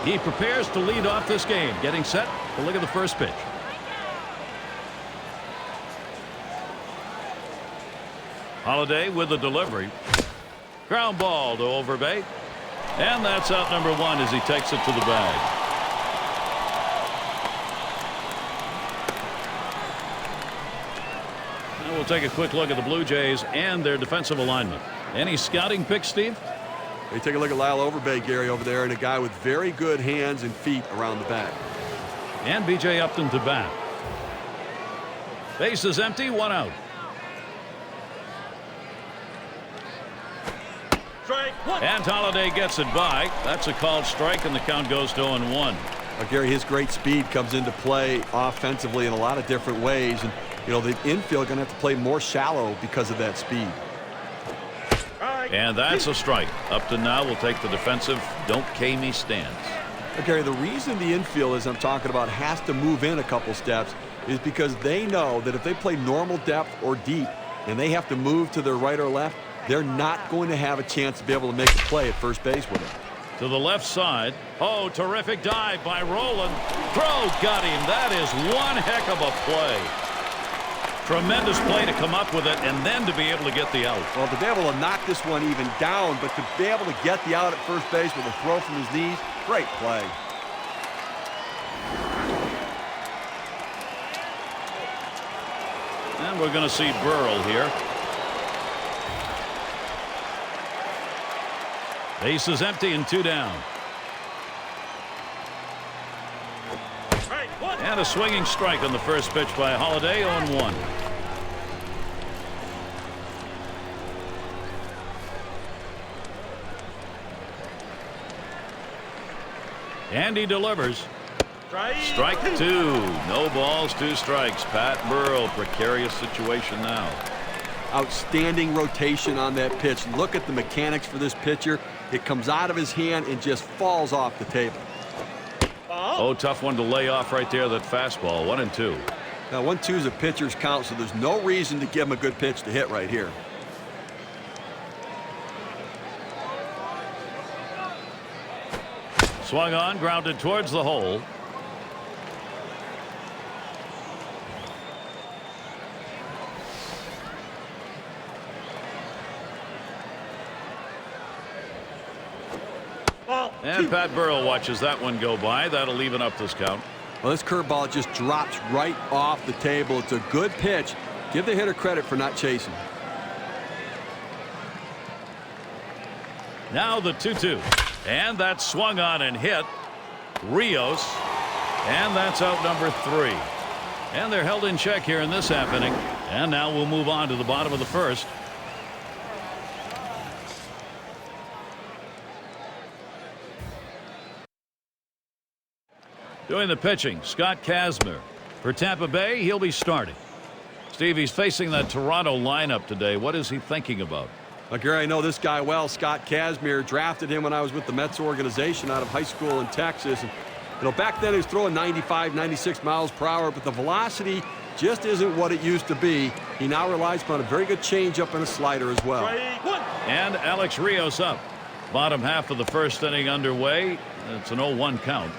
He prepares to lead off this game. Getting set to look at the first pitch. Holiday with the delivery. Ground ball to Overbay. And that's out number one as he takes it to the bag. Now we'll take a quick look at the Blue Jays and their defensive alignment. Any scouting picks, Steve? You take a look at Lyle Overbay, Gary, over there, and a guy with very good hands and feet around the bag. And B.J. Upton to bat. Base is empty, one out. And Holiday gets it by. That's a called strike, and the count goes to 0-1. Gary, his great speed comes into play offensively in a lot of different ways. And, you know, the infield going to have to play more shallow because of that speed. And that's a strike. Upton now will take the defensive don't K me stance. Gary, the reason the infield, as I'm talking about, has to move in a couple steps is because they know that if they play normal depth or deep and they have to move to their right or left, they're not going to have a chance to be able to make a play at first base with it. To the left side. Oh, terrific dive by Roland. Throw got him. That is one heck of a play. Tremendous play to come up with it and then to be able to get the out. Well, to be able to knock this one even down, but to be able to get the out at first base with a throw from his knees, great play. And we're going to see Burrell here. Base is empty and two down. And a swinging strike on the first pitch by Holiday, 0-1. And he delivers. Strike two. No balls, two strikes. Pat Burrell, precarious situation now. Outstanding rotation on that pitch. Look at the mechanics for this pitcher. It comes out of his hand and just falls off the table. Oh, tough one to lay off right there, that fastball. 1-2. Now 1-2 is a pitcher's count, so there's no reason to give him a good pitch to hit right here. Swung on, grounded towards the hole. And Pat Burrell watches that one go by. That'll even up this count. Well, this curveball just drops right off the table. It's a good pitch. Give the hitter credit for not chasing. Now the 2-2. And that's swung on and hit. Rios. And that's out number 3. And they're held in check here in this half inning. And now we'll move on to the bottom of the first. Doing the pitching, Scott Kazmir. For Tampa Bay, he'll be starting. Steve, he's facing that Toronto lineup today. What is he thinking about? Gary, I know this guy well. Scott Kazmir, drafted him when I was with the Mets organization out of high school in Texas. And, you know, back then he was throwing 95, 96 miles per hour, but the velocity just isn't what it used to be. He now relies upon a very good changeup and a slider as well. And Alex Rios up. Bottom half of the first inning underway. It's an 0-1 count.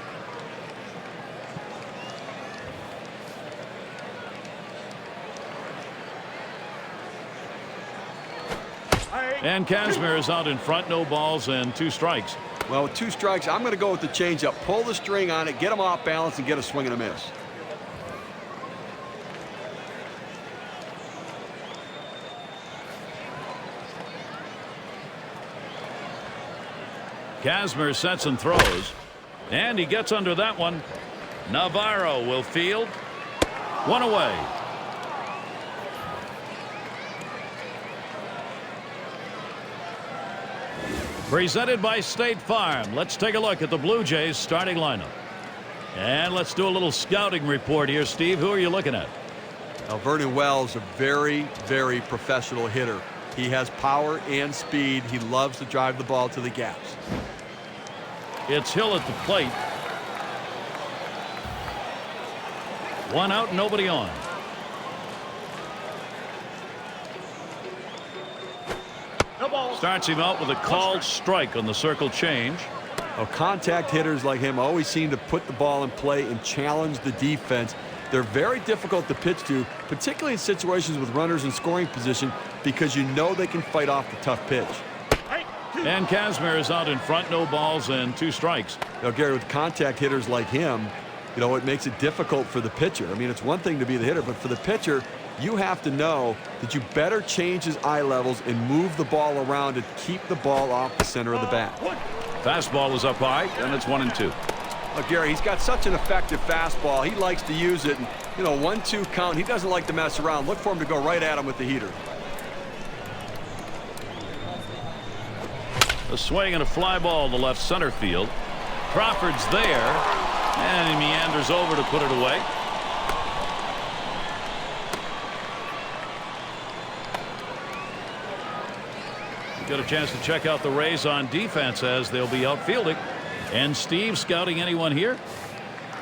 And Kazmir is out in front, no balls and 2 strikes. Well, with 2 strikes, I'm going to go with the changeup. Pull the string on it, get him off balance, and get a swing and a miss. Kazmir sets and throws. And he gets under that one. Navarro will field. 1 away. Presented by State Farm. Let's take a look at the Blue Jays starting lineup. And let's do a little scouting report here, Steve. Who are you looking at? Now, Vernon Wells, a very, very professional hitter. He has power and speed. He loves to drive the ball to the gaps. It's Hill at the plate. 1 out, nobody on. Starts him out with a called strike on the circle change. Well, contact hitters like him always seem to put the ball in play and challenge the defense. They're very difficult to pitch to, particularly in situations with runners in scoring position, because you know they can fight off the tough pitch. And Kazmir is out in front, no balls and 2 strikes. Now, Gary, with contact hitters like him, you know, it makes it difficult for the pitcher. I mean, it's one thing to be the hitter, but for the pitcher, you have to know that you better change his eye levels and move the ball around and keep the ball off the center of the bat. Fastball is up high, and it's 1-2. Well, Gary, he's got such an effective fastball. He likes to use it. And, you know, 1-2 count. He doesn't like to mess around. Look for him to go right at him with the heater. A swing and a fly ball to left center field. Crawford's there, and he meanders over to put it away. We got a chance to check out the Rays on defense as they'll be outfielding. And Steve scouting anyone here?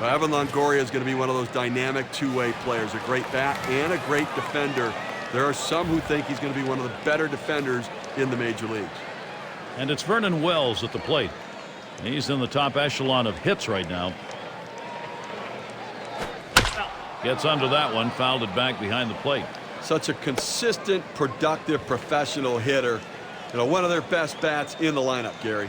Well, Evan Longoria is going to be one of those dynamic two-way players, a great bat and a great defender. There are some who think he's going to be one of the better defenders in the major leagues. And it's Vernon Wells at the plate. He's in the top echelon of hits right now. Gets under that one, fouled it back behind the plate. Such a consistent, productive, professional hitter. You know, one of their best bats in the lineup, Gary.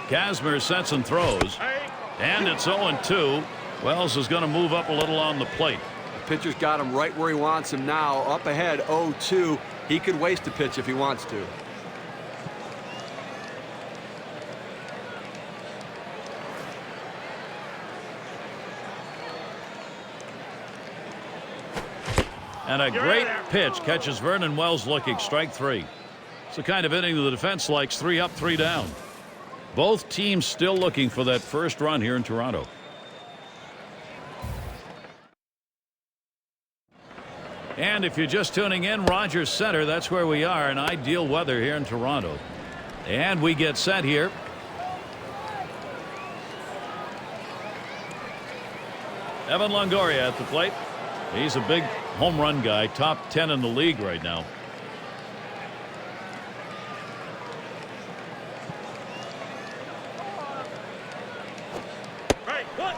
Kazmir sets and throws, and it's 0-2. Wells is going to move up a little on the plate. The pitcher's got him right where he wants him now, up ahead 0-2. He could waste a pitch if he wants to. And a great pitch catches Vernon Wells looking, strike 3. It's the kind of inning the defense likes, 3 up, 3 down. Both teams still looking for that first run here in Toronto. And if you're just tuning in, Rogers Center, that's where we are in ideal weather here in Toronto. And we get set here. Evan Longoria at the plate. He's a big home run guy, top 10 in the league right now.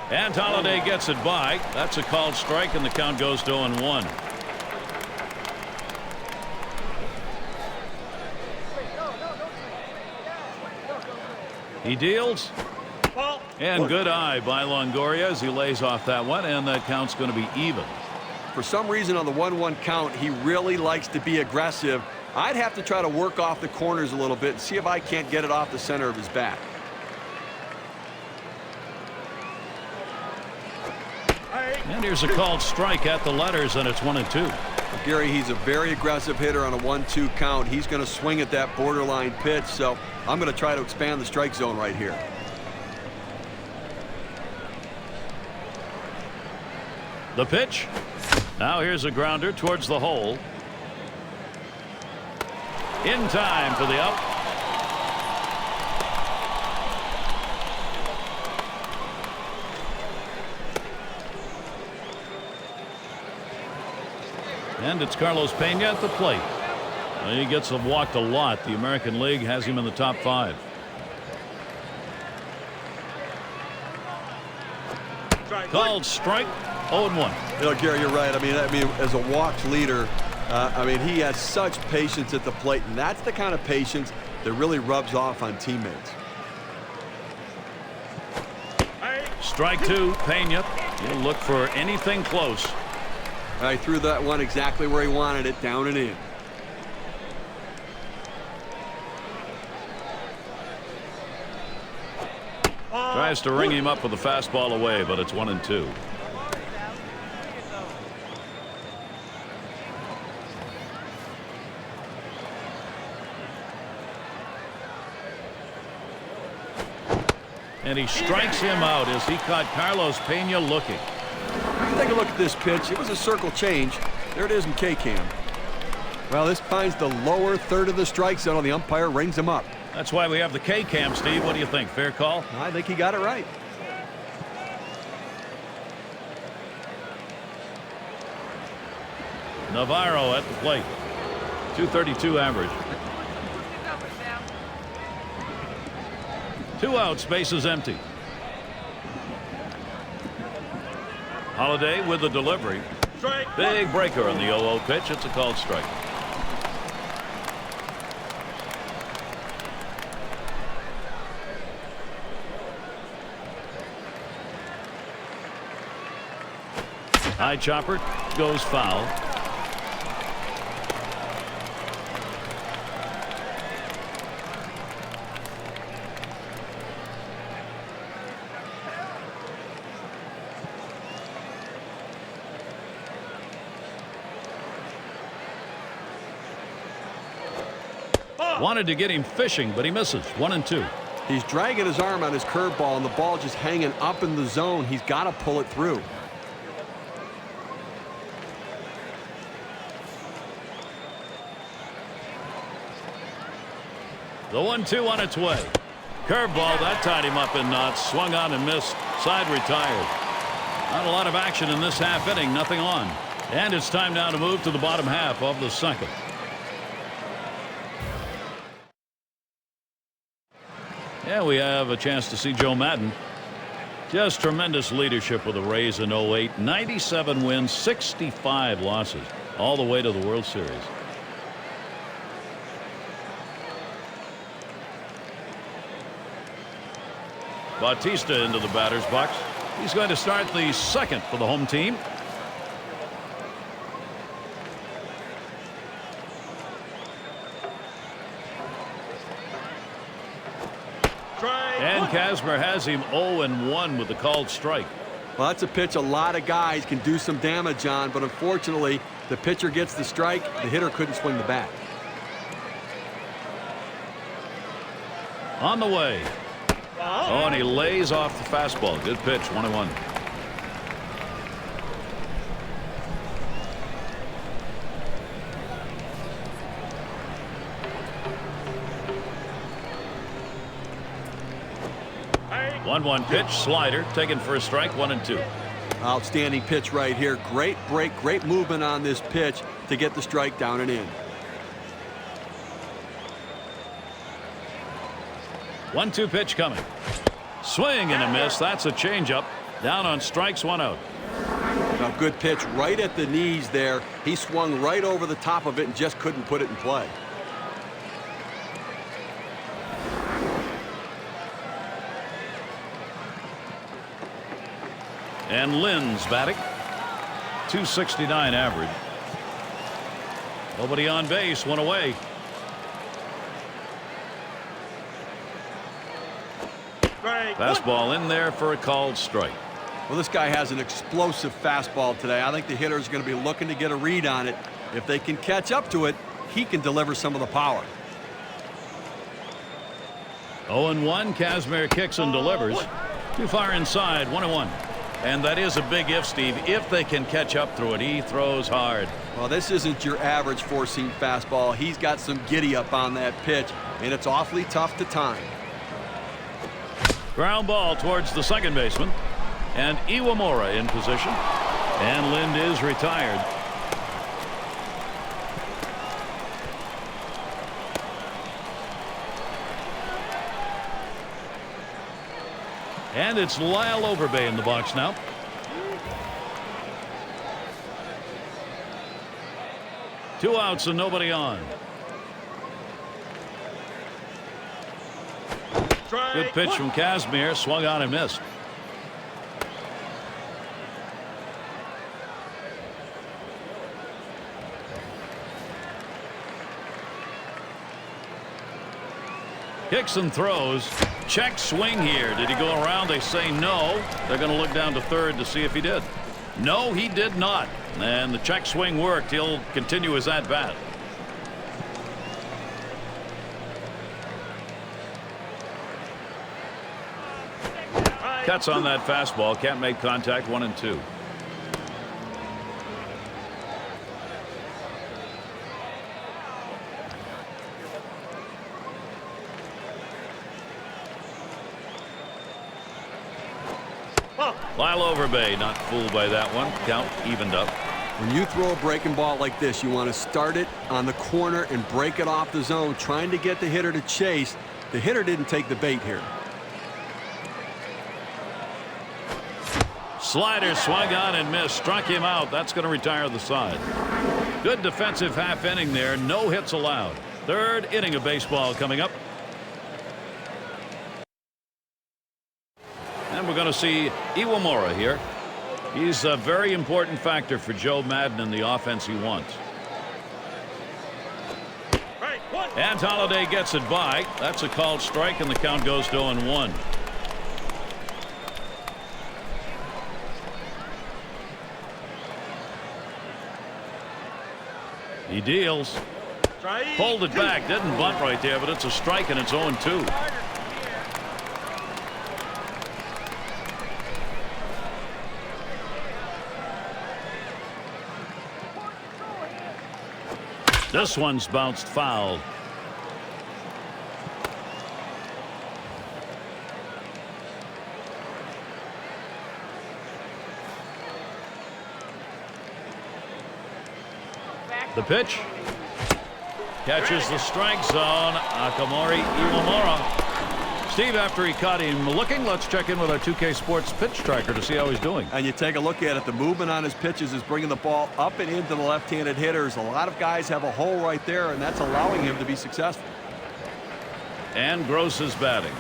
And Holliday gets it by. That's a called strike, and the count goes to 0-1. He deals. And good eye by Longoria as he lays off that one, and that count's going to be even. For some reason on the 1-1 count, he really likes to be aggressive. I'd have to try to work off the corners a little bit and see if I can't get it off the center of his bat. And here's a called strike at the letters, and it's 1-2. Gary, he's a very aggressive hitter on a 1-2 count. He's going to swing at that borderline pitch, so I'm going to try to expand the strike zone right here. The pitch. Now here's a grounder towards the hole. In time for the out. And it's Carlos Pena at the plate. Well, he gets walked a lot. The American League has him in the top 5. Called strike. 0-1. You know, Gary, you're right. I mean, as a walks leader, I mean, he has such patience at the plate, and that's the kind of patience that really rubs off on teammates. Strike 2, Pena. He'll look for anything close. I threw that one exactly where he wanted it, down and in. Tries to ring him up with a fastball away, but it's 1-2. And he strikes him out as he caught Carlos Pena looking. Take a look at this pitch. It was a circle change. There it is in K-Cam. Well, this finds the lower third of the strike zone. The umpire rings him up. That's why we have the K-Cam, Steve. What do you think? Fair call? I think he got it right. Navarro at the plate. 232 average. 2 outs, bases empty. Holiday with the delivery. Big breaker on the 0-0 pitch. It's a called strike. High chopper goes foul. Wanted to get him fishing, but he misses. 1-2. He's dragging his arm on his curveball, and the ball just hanging up in the zone. He's got to pull it through. The 1-2 on its way. Curveball, that tied him up in knots. Swung on and missed. Side retired. Not a lot of action in this half inning. Nothing on. And it's time now to move to the bottom half of the second. Yeah, we have a chance to see Joe Madden. Just tremendous leadership with the Rays in 08. 97 wins, 65 losses, all the way to the World Series. Bautista into the batter's box. He's going to start the second for the home team. And Kazmir has him 0-1 with the called strike. Well, that's a pitch a lot of guys can do some damage on, but unfortunately, the pitcher gets the strike. The hitter couldn't swing the bat. On the way. Oh, and he lays off the fastball. Good pitch. 1-1. One pitch, slider, taken for a strike. 1-2. Outstanding pitch right here. Great break, great movement on this pitch to get the strike down and in. 1-2 pitch coming. Swing and a miss. That's a changeup. Down on strikes. 1 out. A good pitch right at the knees there. He swung right over the top of it and just couldn't put it in play. And Lynn's batting. 269 average. Nobody on base. 1 away. Fastball in there for a called strike. Well, this guy has an explosive fastball today. I think the hitter is going to be looking to get a read on it. If they can catch up to it, he can deliver some of the power. 0-1. Kazmir kicks and delivers. Too far inside. 1-1. And that is a big if, Steve. If they can catch up through it, he throws hard. Well, this isn't your average four-seam fastball. He's got some giddy up on that pitch, and it's awfully tough to time. Ground ball towards the second baseman. And Iwamura in position. And Lind is retired. And it's Lyle Overbay in the box now. Two outs and nobody on. Good pitch from Kazmir. Swung on and missed. Kicks and throws. Check swing here. Did he go around? They say no. They're going to look down to third to see if he did. No, he did not. And the check swing worked. He'll continue his at-bat. Cuts on that fastball. Can't make contact. 1-2. Lyle Overbay not fooled by that one. Count evened up. When you throw a breaking ball like this, you want to start it on the corner and break it off the zone, trying to get the hitter to chase. The hitter didn't take the bait here. Slider swung on and missed. Struck him out. That's going to retire the side. Good defensive half inning there. No hits allowed. Third inning of baseball coming up. And we're going to see Iwamura here. He's a very important factor for Joe Madden in the offense he wants. And Holliday gets it by. That's a called strike, and the count goes to 0-1. He deals. Pulled it back. Didn't bunt right there, but it's a strike, and it's 0-2. This one's bounced foul. The pitch catches the strike zone. Akamori Iwamura. Steve, after he caught him looking, let's check in with our 2K Sports pitch tracker to see how he's doing. And you take a look at it. The movement on his pitches is bringing the ball up and into the left-handed hitters. A lot of guys have a hole right there, and that's allowing him to be successful. And Gross is batting.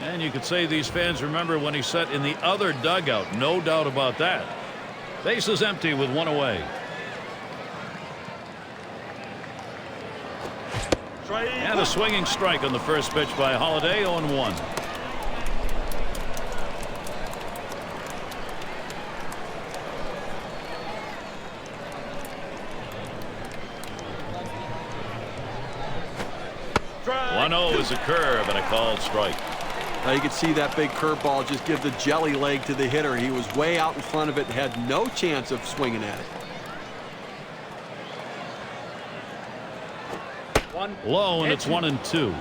And you could say these fans remember when he sat in the other dugout. No doubt about that. Base is empty with one away. And a swinging strike on the first pitch by Holliday. 0-1. Is a curve and a called strike. Now you can see that big curveball just give the jelly leg to the hitter. He was way out in front of it and had no chance of swinging at it. Low, and it's 1-2.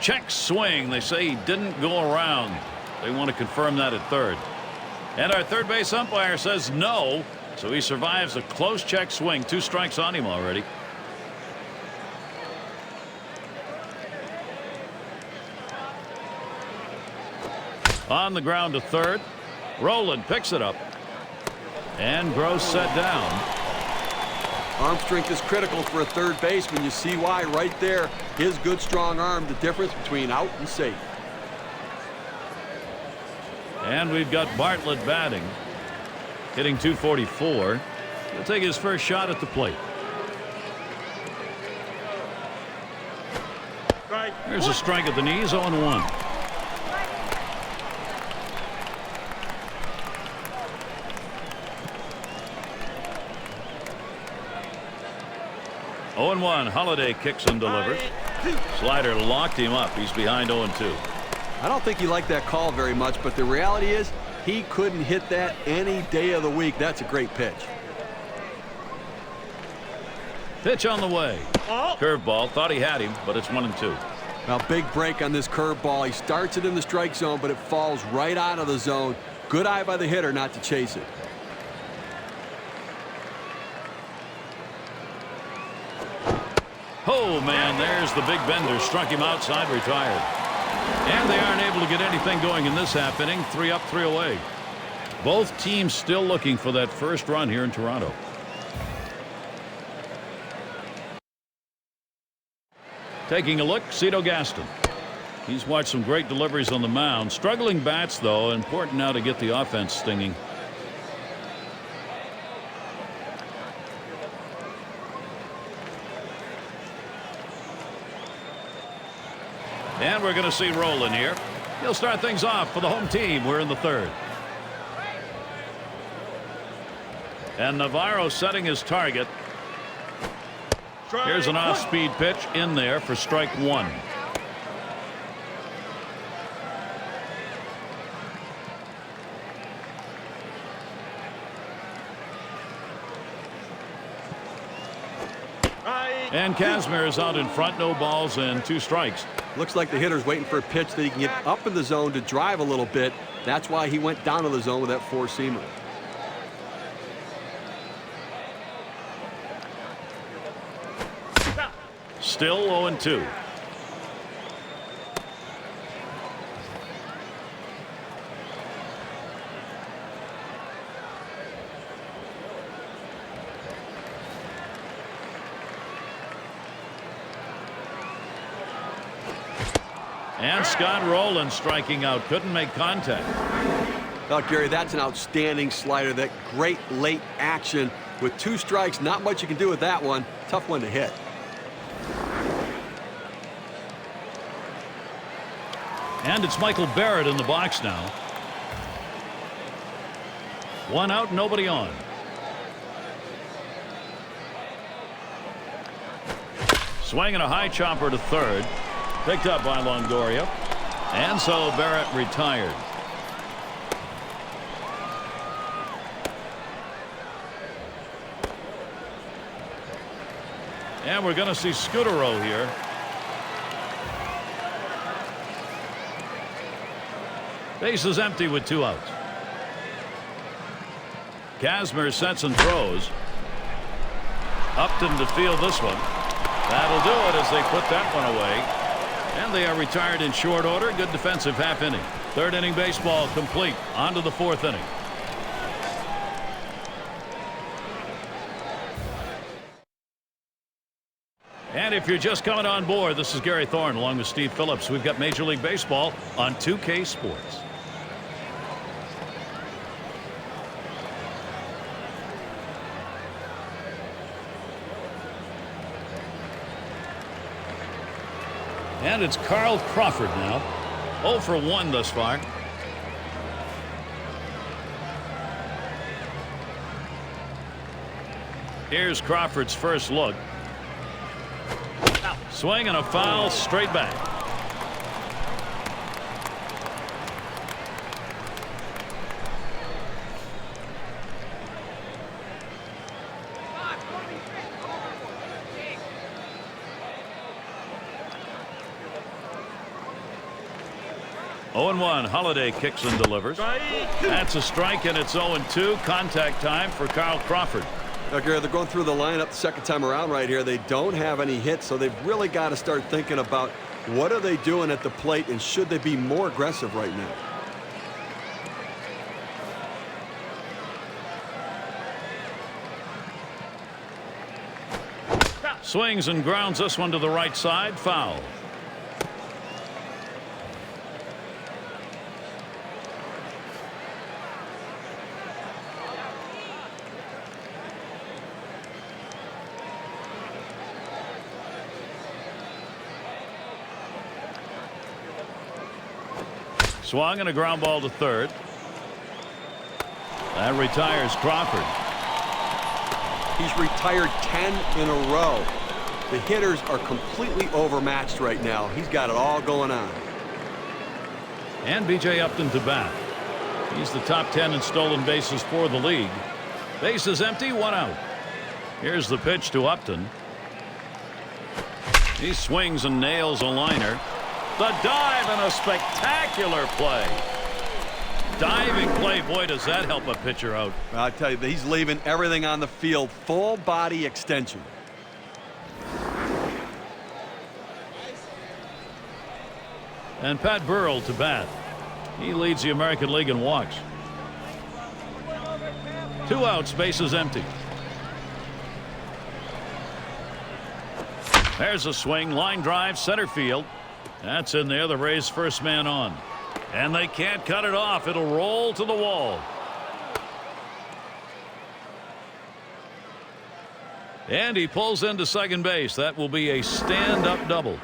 Check swing. They say he didn't go around. They want to confirm that at third. And our third base umpire says no. So he survives a close check swing. 2 strikes on him already. On the ground to third. Rowland picks it up. And Gross set down. Arm strength is critical for a third baseman. You see why right there. His good strong arm, the difference between out and safe. And we've got Bartlett batting. Hitting .244. He'll take his first shot at the plate. There's a strike at the knees. 0-1. Holliday kicks and delivers. Slider locked him up. He's behind 0-2. I don't think he liked that call very much, but the reality is he couldn't hit that any day of the week. That's a great pitch. Pitch on the way. Curveball. Thought he had him, but it's 1-2. Now, big break on this curveball. He starts it in the strike zone, but it falls right out of the zone. Good eye by the hitter not to chase it. Oh, man, there's the big bender. Struck him outside, retired. And they aren't able to get anything going in this half inning. 3 up, 3 away. Both teams still looking for that first run here in Toronto. Taking a look, Cito Gaston. He's watched some great deliveries on the mound. Struggling bats, though. Important now to get the offense stinging. And we're going to see Rowland here. He'll start things off for the home team. We're in the third. And Navarro setting his target. Here's an off-speed pitch in there for strike 1. And Kazmir is out in front. No balls and 2 strikes. Looks like the hitter's waiting for a pitch that he can get up in the zone to drive a little bit. That's why he went down to the zone with that 4-seamer. Still 0-2. And Scott Rowland striking out. Couldn't make contact. Well, Gary, that's an outstanding slider. That great late action with 2 strikes. Not much you can do with that one. Tough one to hit. And it's Michael Barrett in the box now. 1 out, nobody on. Swinging a high chopper to third. Picked up by Longoria. And so Barrett retired. And we're going to see Scutaro here. Base is empty with 2 outs. Kazmir sets and throws. Upton to field this one. That'll do it as they put that one away. And they are retired in short order. Good defensive half inning. 3rd inning baseball complete. On to the 4th inning. And if you're just coming on board, this is Gary Thorne along with Steve Phillips. We've got Major League Baseball on 2K Sports. And it's Carl Crawford now. 0 for 1 thus far. Here's Crawford's first look. Swing and a foul straight back. Oh and 1. Holiday kicks and delivers. That's a strike, and it's 0-2. Contact time for Carl Crawford. Now, Gary, they're going through the lineup the second time around right here. They don't have any hits, so they've really got to start thinking about what are they doing at the plate and should they be more aggressive right now. Swings and grounds this one to the right side. Foul. Swung and a ground ball to third. That retires Crawford. He's retired 10 in a row. The hitters are completely overmatched right now. He's got it all going on. And B.J. Upton to bat. He's the top 10 in stolen bases for the league. Base is empty, 1 out. Here's the pitch to Upton. He swings and nails a liner. The dive and a spectacular play. Diving play. Boy, does that help a pitcher out. I tell you, he's leaving everything on the field. Full body extension. And Pat Burrell to bat. He leads the American League in walks. 2 outs, bases empty. There's a swing, line drive, center field. That's in there. The Rays' first man on. And they can't cut it off. It'll roll to the wall. And he pulls into second base. That will be a stand-up double.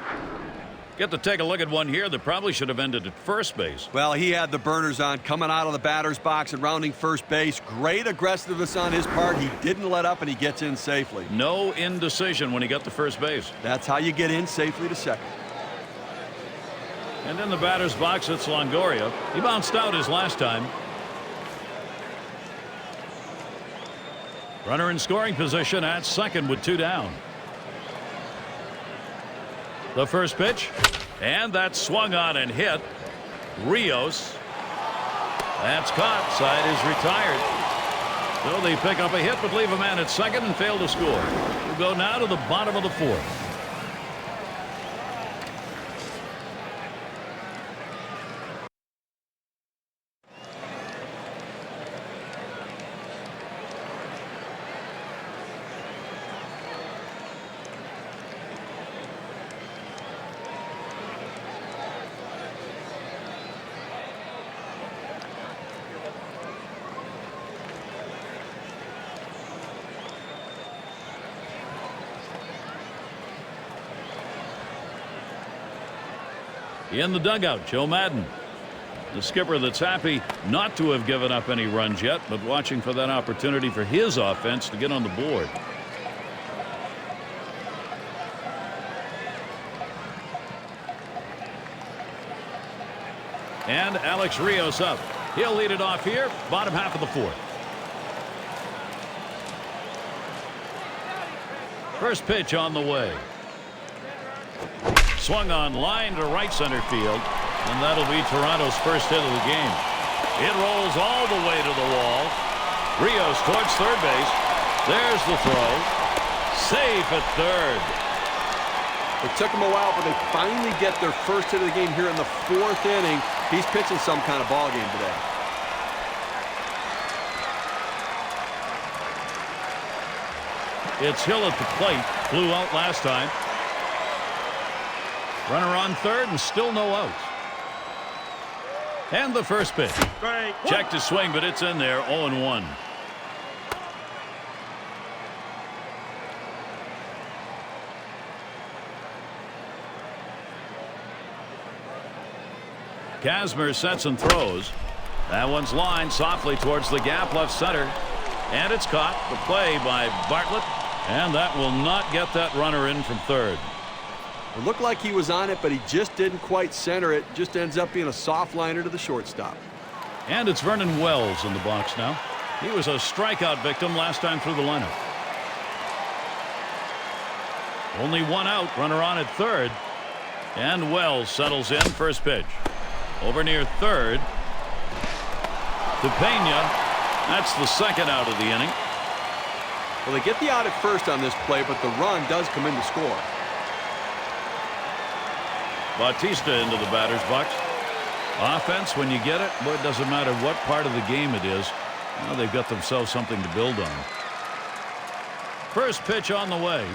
Get to take a look at one here that probably should have ended at first base. Well, he had the burners on coming out of the batter's box and rounding first base. Great aggressiveness on his part. He didn't let up, and he gets in safely. No indecision when he got to first base. That's how you get in safely to second. And in the batter's box, it's Longoria. He bounced out his last time. Runner in scoring position at second with 2 down. The first pitch, and that's swung on and hit. Rios. That's caught. Side is retired. So they pick up a hit but leave a man at second and fail to score. We'll go now to the bottom of the fourth. In the dugout, Joe Madden, the skipper that's happy not to have given up any runs yet, but watching for that opportunity for his offense to get on the board. And Alex Rios up. He'll lead it off here, bottom half of the fourth. First pitch on the way. Swung on line to right center field, and that'll be Toronto's first hit of the game. It rolls all the way to the wall. Rios towards third base. There's the throw. Safe at third. It took him a while, but they finally get their first hit of the game here in the fourth inning. He's pitching some kind of ball game today. It's Hill at the plate. Flew out last time. Runner on third and still no outs. And the first pitch. Checked his swing, but it's in there. 0-1. Kazmir sets and throws. That one's lined softly towards the gap left center. And it's caught. The play by Bartlett. And that will not get that runner in from third. It looked like he was on it, but he just didn't quite center it. Just ends up being a soft liner to the shortstop. And it's Vernon Wells in the box now. He was a strikeout victim last time through the lineup. Only one out, runner on at third. And Wells settles in. First pitch. Over near third. To Pena. That's the second out of the inning. Well, they get the out at first on this play, but the run does come in to score. Bautista into the batter's box. Offense, when you get it, boy, it doesn't matter what part of the game it is. Now they've got themselves something to build on. First pitch on the way.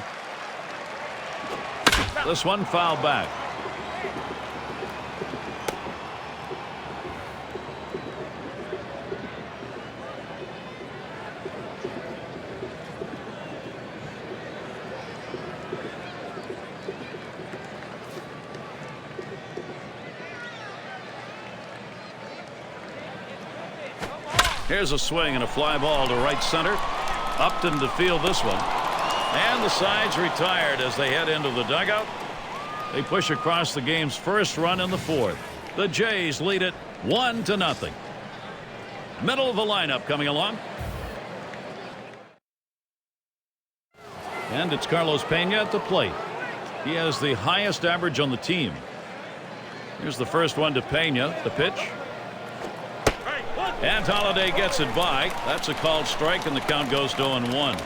This one foul back. Here's a swing and a fly ball to right center. Upton to field this one. And the side's retired as they head into the dugout. They push across the game's first run in the fourth. The Jays lead it 1-0. Middle of the lineup coming along. And it's Carlos Pena at the plate. He has the highest average on the team. Here's the first one to Pena. The pitch. And Holiday gets it by. That's a called strike, and the count goes to 0-1.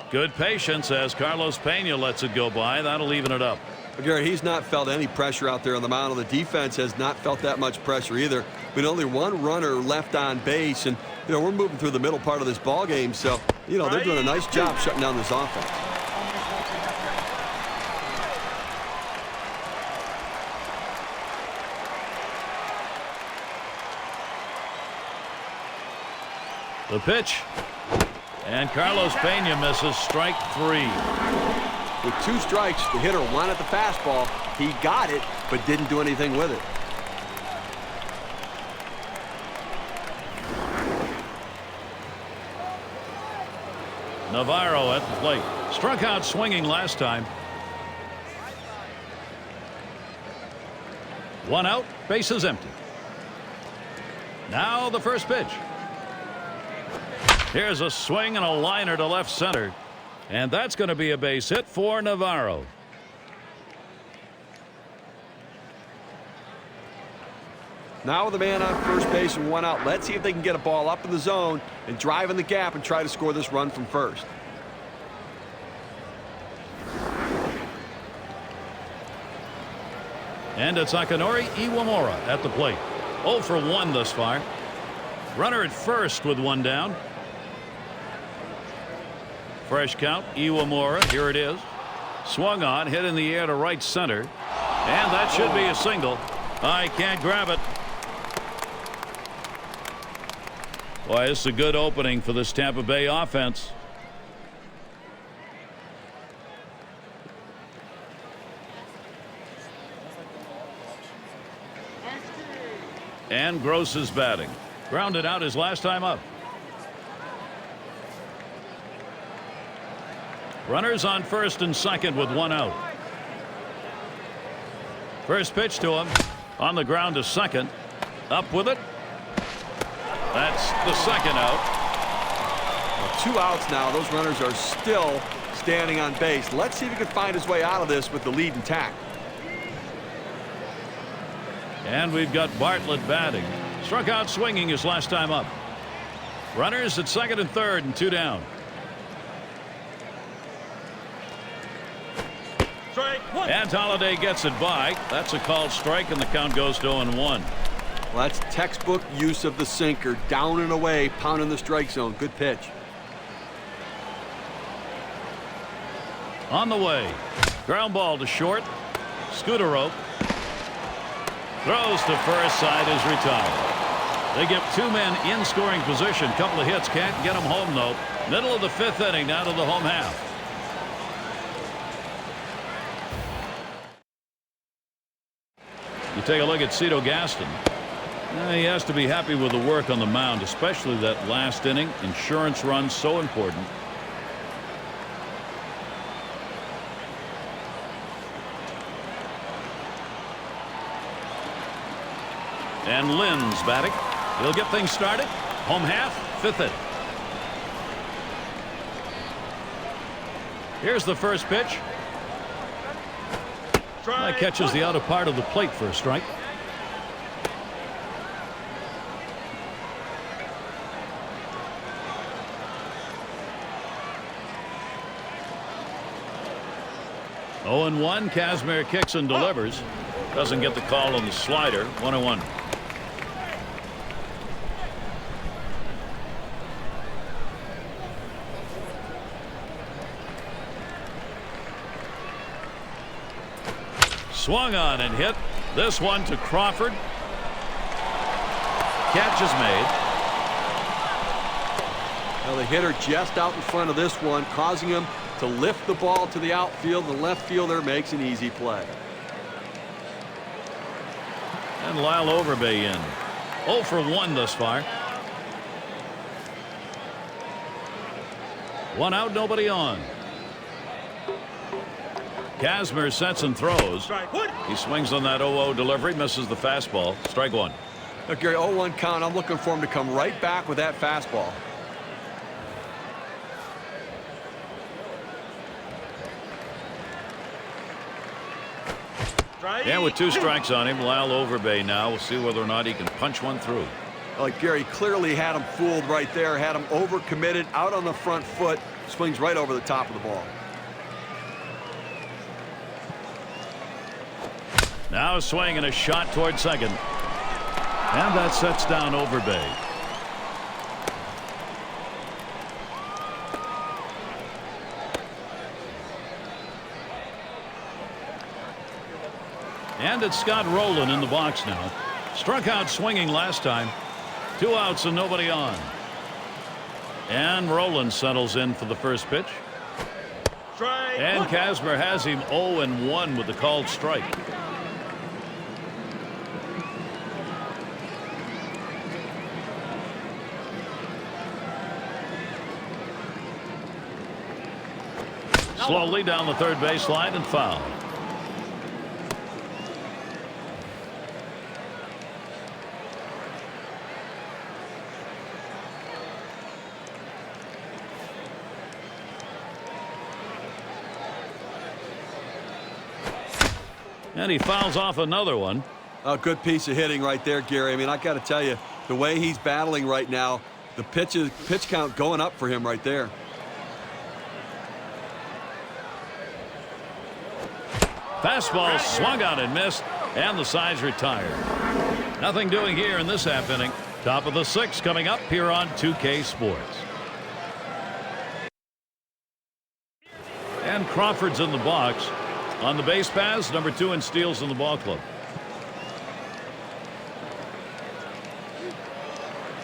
Good patience as Carlos Pena lets it go by. That'll even it up. Well, Gary, he's not felt any pressure out there on the mound. The defense has not felt that much pressure either. With only one runner left on base, and we're moving through the middle part of this ball game, so they're doing a nice job shutting down this offense. The pitch. And Carlos Pena misses strike 3. With 2 strikes, the hitter wanted the fastball. He got it, but didn't do anything with it. Navarro at the plate. Struck out swinging last time. 1 out, bases empty. Now the first pitch. Here's a swing and a liner to left center. And that's going to be a base hit for Navarro. Now with a man on first base and one out, let's see if they can get a ball up in the zone and drive in the gap and try to score this run from first. And it's Akinori Iwamura at the plate. 0 for 1 thus far. Runner at first with one down. Fresh count. Iwamura. Here it is. Swung on. Hit in the air to right center. And that should be a single. I can't grab it. Boy, this is a good opening for this Tampa Bay offense. And Gross is batting. Grounded out his last time up. Runners on first and second with one out. First pitch to him. On the ground to second. Up with it. That's the second out. Well, 2 outs now. Those runners are still standing on base. Let's see if he can find his way out of this with the lead intact. And we've got Bartlett batting. Struck out swinging his last time up. Runners at second and third and 2 down. And Holliday gets it by. That's a called strike, and the count goes to 0-1. Well, that's textbook use of the sinker. Down and away, pounding the strike zone. Good pitch. On the way. Ground ball to short. Scooter rope. Throws to first. Side is retired. They get 2 men in scoring position. Couple of hits. Can't get them home, though. Middle of the 5th inning, down to the home half. You take a look at Cito Gaston. He has to be happy with the work on the mound, especially that last inning. Insurance run so important. And Lynn's batting. He'll get things started. Home half, 5th inning. Here's the first pitch. That catches the outer part of the plate for a strike. Oh and 1. Kazmir kicks and delivers. Doesn't get the call on the slider. 1-1. Swung on and hit. This one to Crawford. Catch is made. Well, the hitter just out in front of this one, causing him to lift the ball to the outfield. The left fielder makes an easy play. And Lyle Overbay in. 0 for 1 thus far. 1 out, nobody on. Kazmir sets and throws. He swings on that 0-0 delivery, misses the fastball. Strike 1. Look, Gary, 0-1 count. I'm looking for him to come right back with that fastball. And with 2 strikes on him, Lyle Overbay now. We'll see whether or not he can punch one through. Like Gary clearly had him fooled right there, had him overcommitted, out on the front foot, swings right over the top of the ball. Now a swing and a shot toward second. And that sets down Overbay. And it's Scott Rowland in the box now. Struck out swinging last time. 2 outs and nobody on. And Rowland settles in for the first pitch. And Kazmir has him 0-1 with the called strike. Slowly down the third baseline and foul. And he fouls off another one. A good piece of hitting right there, Gary. I mean, I got to tell you, the way he's battling right now, the pitch count going up for him right there. Fastball swung on and missed, and the side's retired. Nothing doing here in this half inning. Top of the 6th coming up here on 2K Sports. And Crawford's in the box. On the base paths, number 2 in steals in the ball club.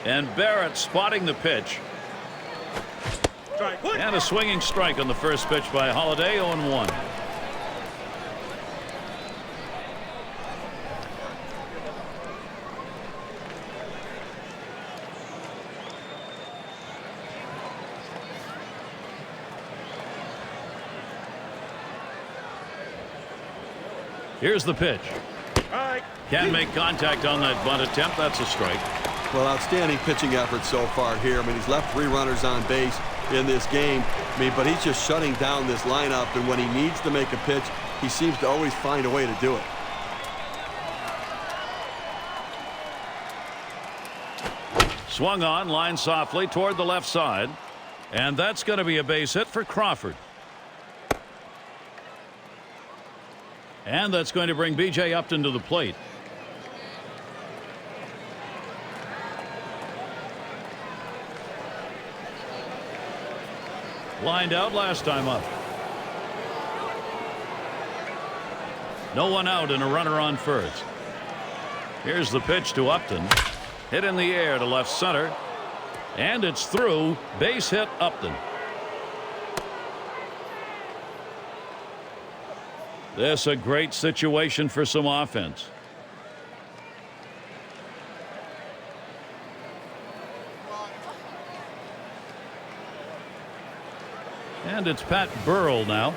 And Barrett spotting the pitch. And a swinging strike on the first pitch by Holiday, 0-1. Here's the pitch. Can't make contact on that bunt attempt. That's a strike. Well, outstanding pitching effort so far here. I mean, he's left 3 runners on base in this game. I mean, but he's just shutting down this lineup, and when he needs to make a pitch, he seems to always find a way to do it. Swung on, line softly toward the left side. And that's going to be a base hit for Crawford. And that's going to bring B.J. Upton to the plate. Lined out last time up. No one out and a runner on first. Here's the pitch to Upton. Hit in the air to left center. And it's through. Base hit Upton. This a great situation for some offense. And it's Pat Burrell now.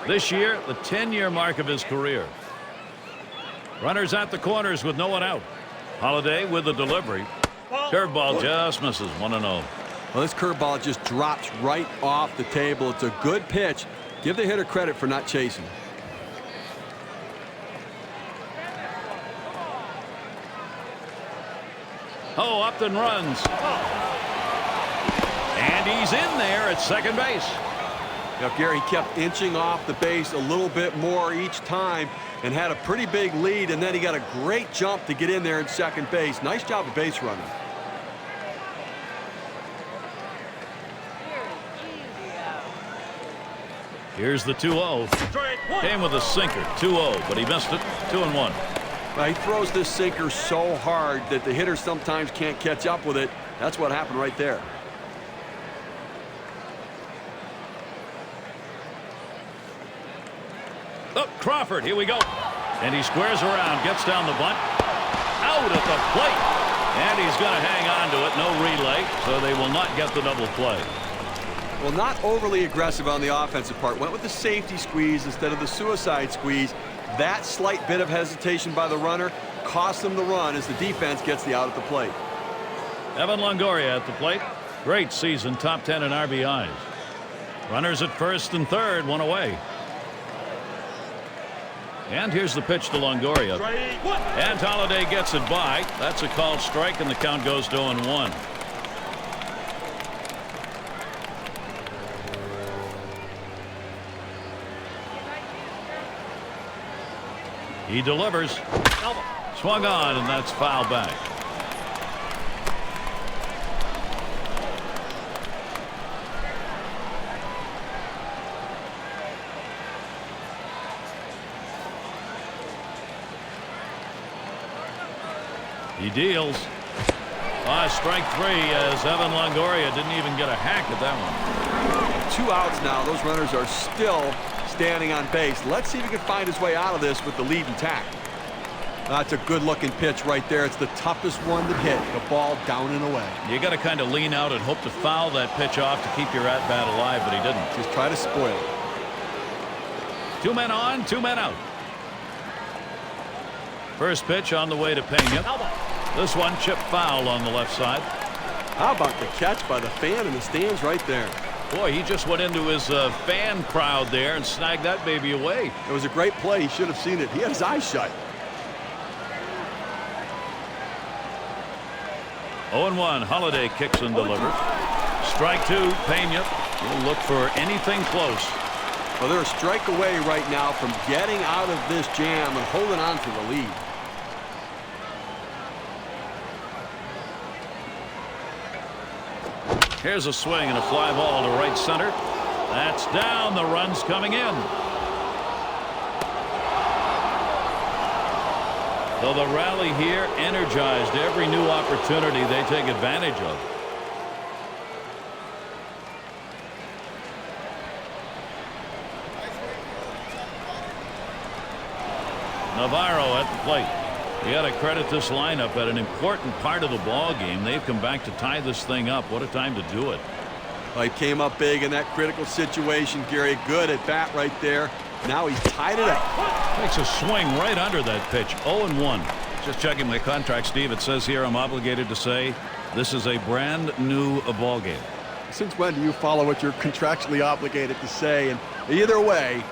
This year, the 10-year mark of his career. Runners at the corners with no one out. Holiday with the delivery. Curveball just misses, 1-0. Well, this curveball just drops right off the table. It's a good pitch. Give the hitter credit for not chasing. Oh, Upton runs. And he's in there at second base. Now, Gary kept inching off the base a little bit more each time and had a pretty big lead, and then he got a great jump to get in there at second base. Nice job of base running. Here's the 2-0. Came with a sinker, 2-0, but he missed it, 2-1. Well, he throws this sinker so hard that the hitter sometimes can't catch up with it. That's what happened right there. Oh, Crawford, here we go. And he squares around, gets down the bunt. Out at the plate. And he's going to hang on to it. No relay, so they will not get the double play. Well, not overly aggressive on the offensive part. Went with the safety squeeze instead of the suicide squeeze. That slight bit of hesitation by the runner cost them the run as the defense gets the out at the plate. Evan Longoria at the plate. Great season, top 10 in RBIs. Runners at first and third, one away. And here's the pitch to Longoria. And Holiday gets it by. That's a called strike, and the count goes to 0-1. He delivers. Swung on, and that's foul back. He deals. Strike 3 as Evan Longoria didn't even get a hack at that one. 2 outs now. Those runners are still standing on base. Let's see if he can find his way out of this with the lead intact. That's a good-looking pitch right there. It's the toughest one to hit. The ball down and away. You got to kind of lean out and hope to foul that pitch off to keep your at-bat alive, but he didn't. Just try to spoil it. 2 men on, 2 men out. First pitch on the way to Pena. This one chip foul on the left side. How about the catch by the fan in the stands right there? Boy, he just went into his fan crowd there and snagged that baby away. It was a great play. He should have seen it. He had his eyes shut. 0-1. Holiday kicks and delivers. Strike two. Pena will look for anything close. Well, they're a strike away right now from getting out of this jam and holding on to the lead. Here's a swing and a fly ball to right center. That's down. The run's coming in. So the rally here energized. Every new opportunity they take advantage of. Navarro at the plate. You got to credit this lineup at an important part of the ball game. They've come back to tie this thing up. What a time to do it. Well, he came up big in that critical situation, Gary. Good at bat right there. Now he's tied it up. Makes a swing right under that pitch. 0-1. Just checking my contract, Steve. It says here I'm obligated to say this is a brand new ball game. Since when do you follow what you're contractually obligated to say? And either way,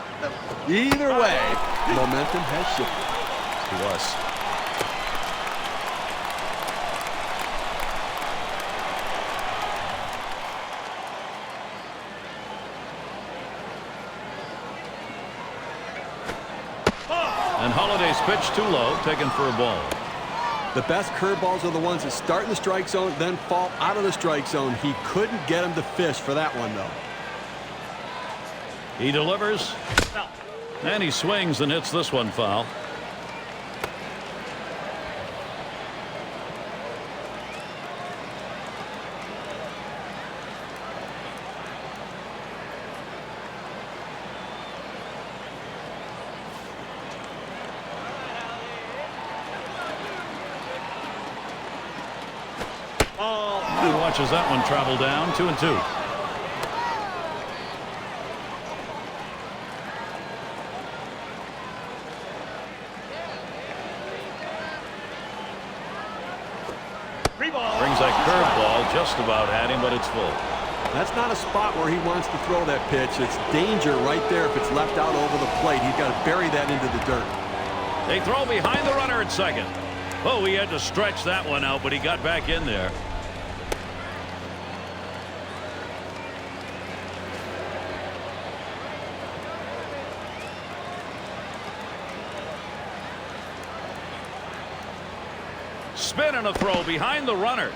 momentum has shifted. To us. And Holiday's pitch too low, taken for a ball. The best curveballs are the ones that start in the strike zone, then fall out of the strike zone. He couldn't get him to fish for that one, though. He delivers. And he swings and hits this one foul. He watches that one travel down. 2-2. Brings that curveball just about at him, but it's full. That's not a spot where he wants to throw that pitch. It's danger right there if it's left out over the plate. He's got to bury that into the dirt. They throw behind the runner at second. Oh, he had to stretch that one out, but he got back in there. Spin and a throw behind the runner.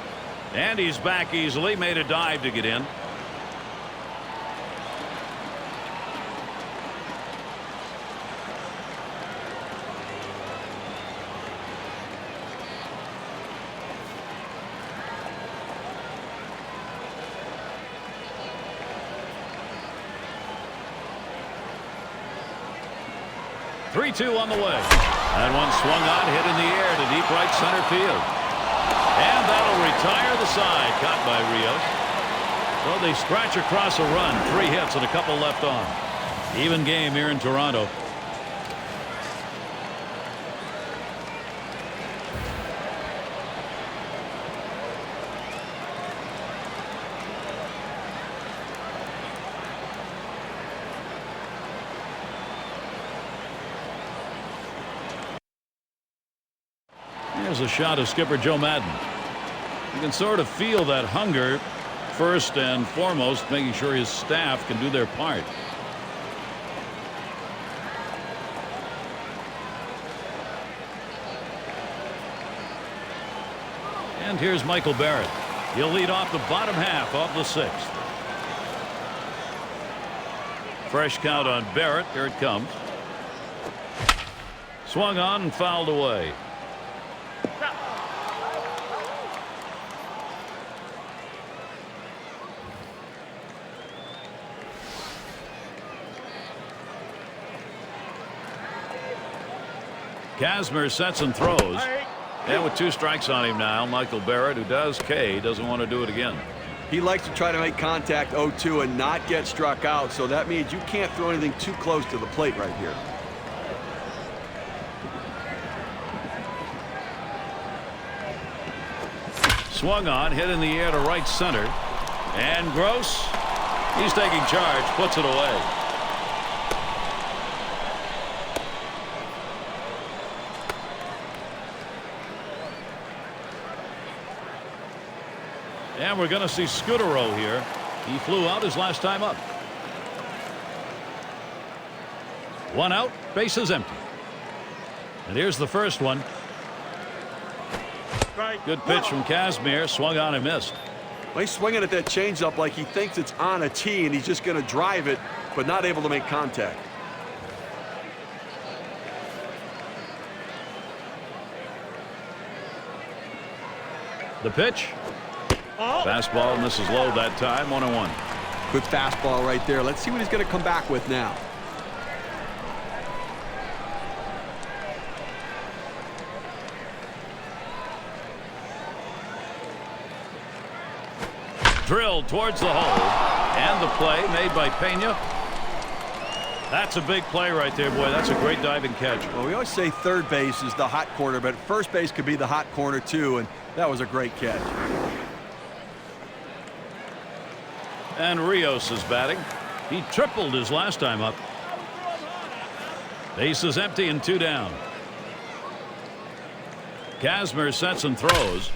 And he's back easily. Made a dive to get in. Three-two on the way. That one swung on, hit in the air to deep right center field. And that'll retire the side. Caught by Rios. Well, they scratch across a run. 3 hits and a couple left on. Even game here in Toronto. Here's a shot of skipper Joe Madden. You can sort of feel that hunger first and foremost, making sure his staff can do their part. And here's Michael Barrett. He'll lead off the bottom half of the 6th. Fresh count on Barrett. Here it comes. Swung on and fouled away. Kazmir sets and throws. And with 2 strikes on him now, Michael Barrett, who does K, doesn't want to do it again. He likes to try to make contact 0-2 and not get struck out, so that means you can't throw anything too close to the plate right here. Swung on, hit in the air to right center. And Gross He's taking charge, puts it away. And we're going to see Scudero here. He flew out his last time up. One out, bases empty. And here's the first one. Good pitch from Kazmir, swung on and missed. Well, he's swinging at that changeup like he thinks it's on a tee and he's just going to drive it, but not able to make contact. The pitch. Fastball misses low that time. 1-1. Good fastball right there. Let's see what he's going to come back with now. Drilled towards the hole. And the play made by Pena. That's a big play right there, boy. That's a great diving catch. Well, we always say third base is the hot corner, but first base could be the hot corner too, and that was a great catch. And Rios is batting. He tripled his last time up. Base is empty and 2 down. Kazmir sets and throws.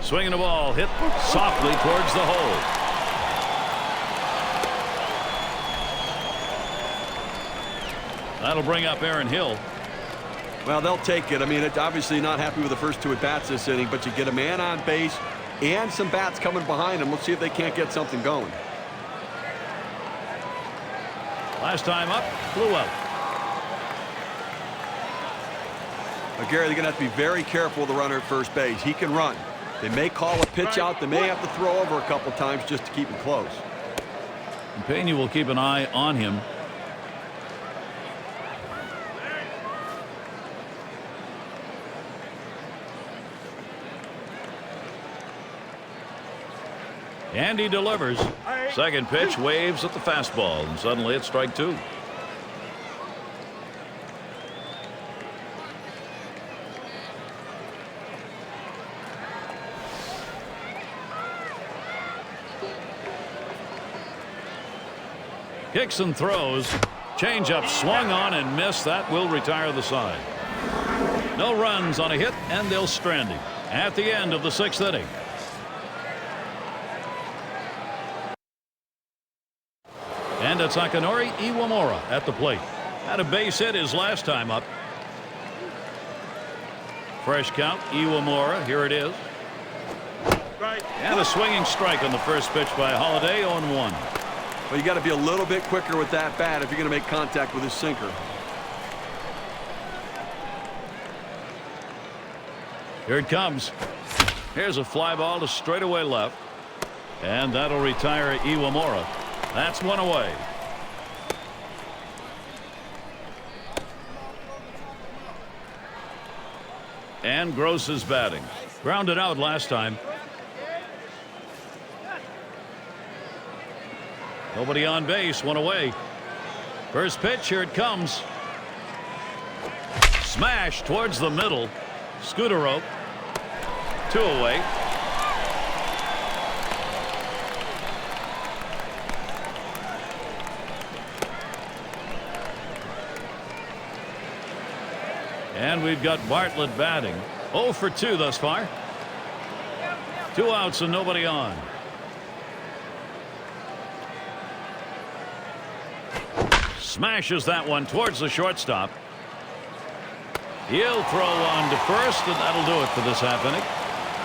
Swinging the ball, hit softly towards the hole. That'll bring up Aaron Hill. Well, they'll take it. I mean, it's obviously not happy with the first 2 at-bats this inning, but you get a man on base and some bats coming behind him. Let's see if they can't get something going. Last time up, flew out. Now, Gary, they're going to have to be very careful with the runner at first base. He can run. They may call a pitch out. They may have to throw over a couple times just to keep him close. And Pena will keep an eye on him. And he delivers. Second pitch, waves at the fastball, and suddenly it's strike 2. Kicks and throws. Changeup swung on and missed. That will retire the side. No runs on a hit, and they'll strand him at the end of the 6th inning. And it's Akinori Iwamura at the plate. Had a base hit his last time up. Fresh count, Iwamura. Here it is. And a swinging strike on the first pitch by Holiday. 0-1. Well, you got to be a little bit quicker with that bat if you're going to make contact with his sinker. Here it comes. Here's a fly ball to straightaway left. And that'll retire Iwamura. That's one away. And Gross is batting. Grounded out last time. Nobody on base, one away. First pitch, here it comes. Smash towards the middle. Scudero. 2 away. And we've got Bartlett batting. 0 for 2 thus far. 2 outs and nobody on. Smashes that one towards the shortstop. He'll throw on to first, and that'll do it for this half inning.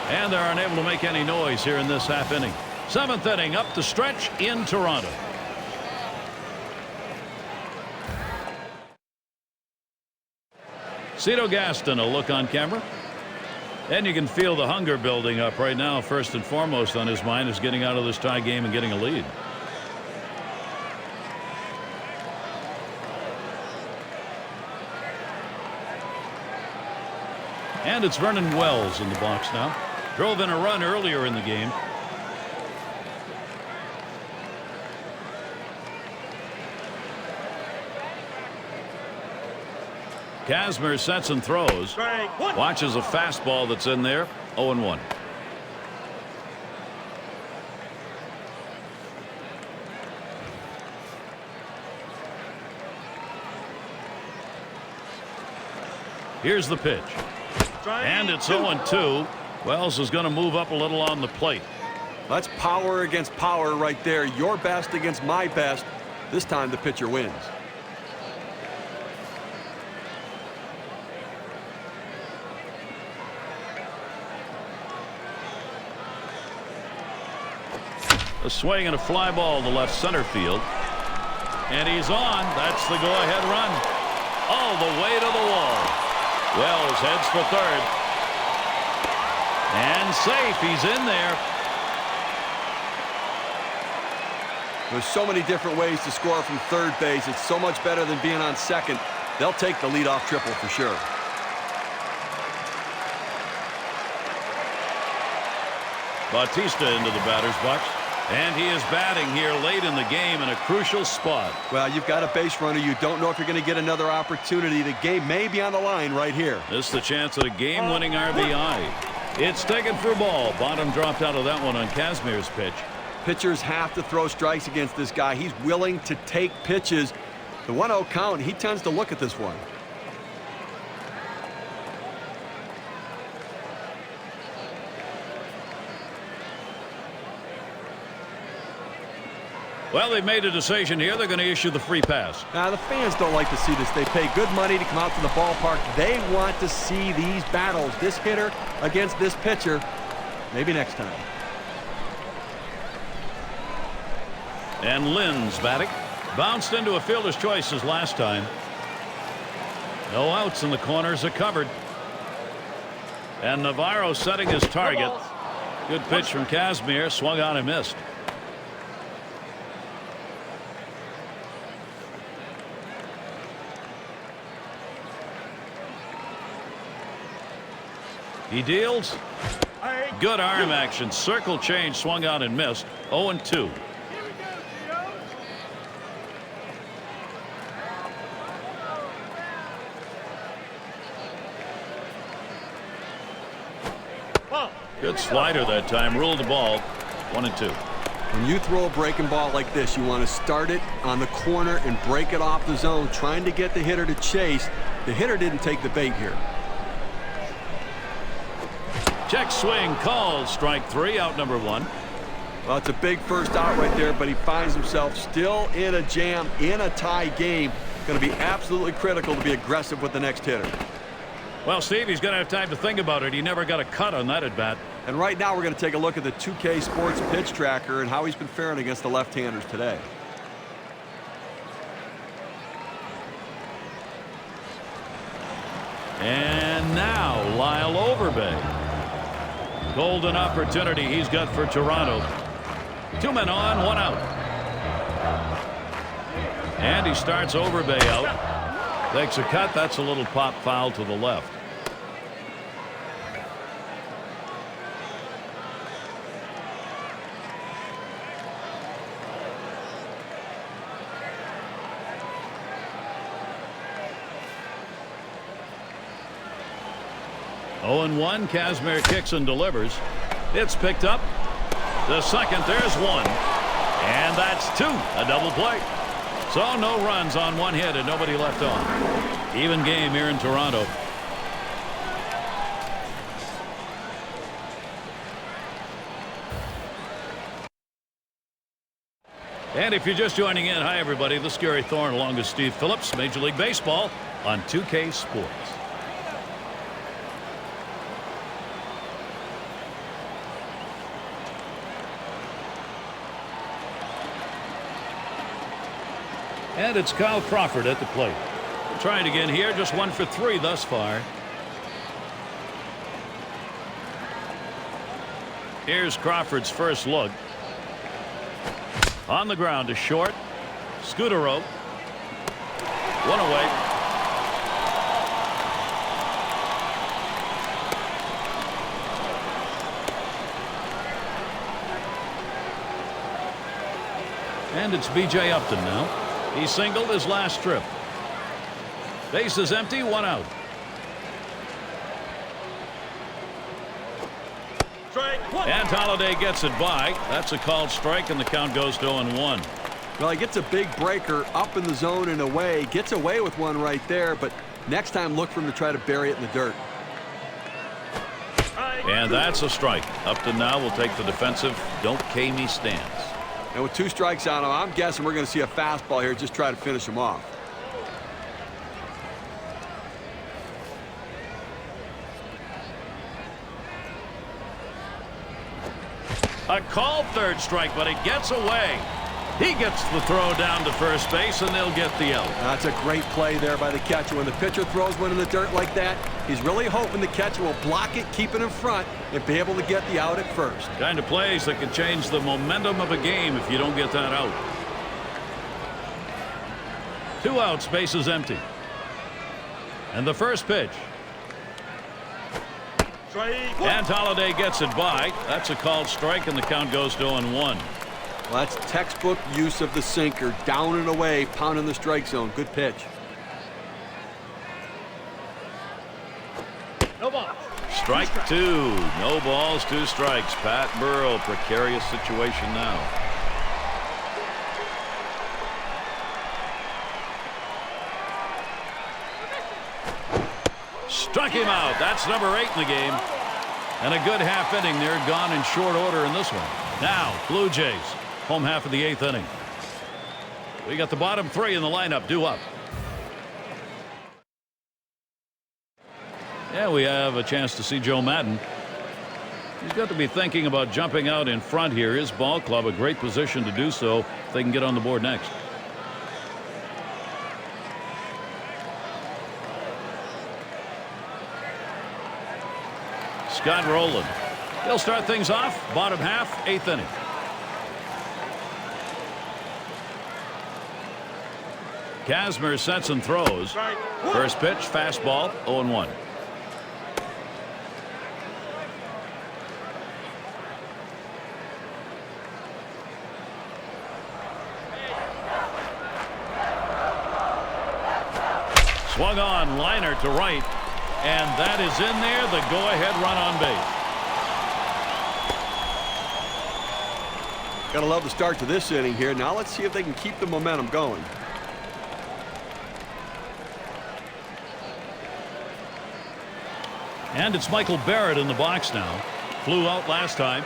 And they're unable to make any noise here in this half inning. 7th inning up the stretch in Toronto. Cito Gaston, a look on camera. And you can feel the hunger building up right now. First and foremost on his mind is getting out of this tie game and getting a lead. And it's Vernon Wells in the box now. Drove in a run earlier in the game. Kazmir sets and throws. Watches a fastball that's in there. 0-1. Here's the pitch. And it's 0-2. Wells is going to move up a little on the plate. That's power against power right there. Your best against my best. This time the pitcher wins. A swing and a fly ball to left center field. And he's on. That's the go-ahead run. All the way to the wall. Wells heads for third. And safe. He's in there. There's so many different ways to score from third base. It's so much better than being on second. They'll take the leadoff triple for sure. Bautista into the batter's box. And he is batting here late in the game in a crucial spot. Well, you've got a base runner. You don't know if you're going to get another opportunity. The game may be on the line right here. This is the chance at a game-winning RBI. It's taken for a ball. Bottom dropped out of that one on Kazmir's pitch. Pitchers have to throw strikes against this guy. He's willing to take pitches. The 1-0 count, he tends to look at this one. Well, they've made a decision here. They're going to issue the free pass. Now, the fans don't like to see this. They pay good money to come out to the ballpark. They want to see these battles. This hitter against this pitcher. Maybe next time. And Lynn's batting. Bounced into a fielder's choice as last time. No outs, and the corners are covered. And Navarro setting his target. Good pitch from Kazmir. Swung on and missed. He deals. Good arm action. Circle change. Swung out and missed. 0-2. Good slider that time. Ruled the ball. 1-2. When you throw a breaking ball like this, you want to start it on the corner and break it off the zone, trying to get the hitter to chase. The hitter didn't take the bait here. Check swing called. Strike three. Out number one. Well, it's a big first out right there, but he finds himself still in a jam, in a tie game. Going to be absolutely critical to be aggressive with the next hitter. Well, Steve, he's going to have time to think about it. He never got a cut on that at bat. And right now we're going to take a look at the 2K Sports pitch tracker and how he's been faring against the left-handers today. And now Lyle Overbay. Golden opportunity he's got for Toronto. 2 men on, 1 out. And he starts Overbay out. Takes a cut. That's a little pop foul to the left. Oh, and 1. Kazmir kicks and delivers. It's picked up. The second, there's 1. And that's 2. A double play. So no runs on 1 hit and nobody left on. Even game here in Toronto. And if you're just joining in, hi everybody. This is Gary Thorne along with Steve Phillips, Major League Baseball on 2K Sports. And it's Kyle Crawford at the plate. Trying again here, just 1 for 3 thus far. Here's Crawford's first look. On the ground to short. Scudero. 1 away. And it's B.J. Upton now. He singled his last trip. Base is empty, 1 out. Strike 1. And Holliday gets it by. That's a called strike, and the count goes to 0-1. Well, he gets a big breaker up in the zone and away. Gets away with one right there, but Next time, look for him to try to bury it in the dirt. And that's a strike. Upton now will take the defensive don't K me stance. And with 2 strikes on him, I'm guessing we're going to see a fastball here, just try to finish him off. A called third strike, but it gets away. He gets the throw down to first base, and they'll get the out. That's a great play there by the catcher. When the pitcher throws one in the dirt like that, he's really hoping the catcher will block it, keep it in front, and be able to get the out at first. Kind of plays that can change the momentum of a game if you don't get that out. 2 outs, bases empty. And the first pitch. And Holliday gets it by. That's a called strike, and the count goes to 0-1. Well, that's textbook use of the sinker. Down and away, pounding the strike zone. Good pitch. No ball. Strike 2. No balls, 2 strikes. Pat Burrell, precarious situation now. Struck him out. That's number 8 in the game. And a good half inning there, gone in short order in this one. Now, Blue Jays, home half of the 8th inning. We got the bottom 3 in the lineup due up. Yeah, we have a chance to see Joe Madden. He's got to be thinking about jumping out in front here. His ball club, a great position to do so if they can get on the board next. Scott Rowland. He'll start things off. Bottom half, 8th inning. Kazmir sets and throws. First pitch, fastball, 0-1. Swung on, liner to right. And that is in there, the go-ahead run on base. Gotta love the start to this inning here. Now let's see if they can keep the momentum going. And it's Michael Barrett in the box now. Flew out last time.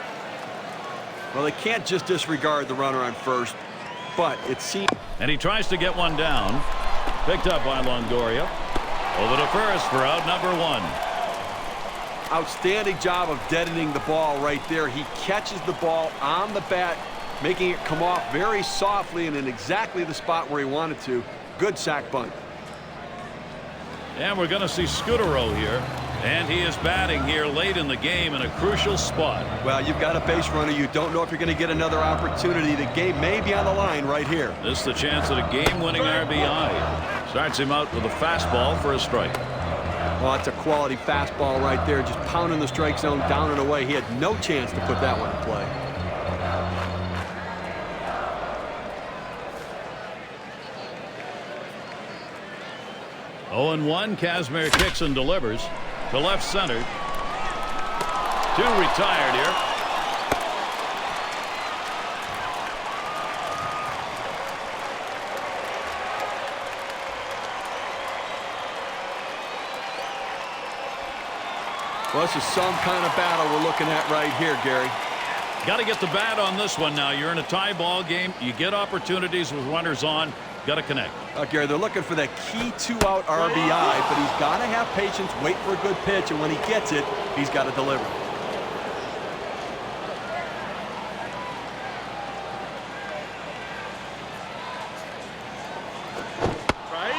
Well, they can't just disregard the runner on first, but it seems. And he tries to get one down. Picked up by Longoria. Over to first for out number 1. Outstanding job of deadening the ball right there. He catches the ball on the bat, making it come off very softly and in exactly the spot where he wanted to. Good sack bunt. And we're going to see Scutaro here. And he is batting here late in the game in a crucial spot. Well, you've got a base runner. You don't know if you're going to get another opportunity. The game may be on the line right here. This is the chance at a game-winning RBI. Starts him out with a fastball for a strike. Well, it's a quality fastball right there. Just pounding the strike zone down and away. He had no chance to put that one in play. Oh and 1. Kazmir kicks and delivers to left center. 2 retired here. Well, this is some kind of battle we're looking at right here, Gary. Got to get the bat on this one now. You're in a tie ball game. You get opportunities with runners on. Got to connect. Gary, they're looking for that key 2-out RBI, but he's got to have patience, wait for a good pitch, and when he gets it, he's got to deliver.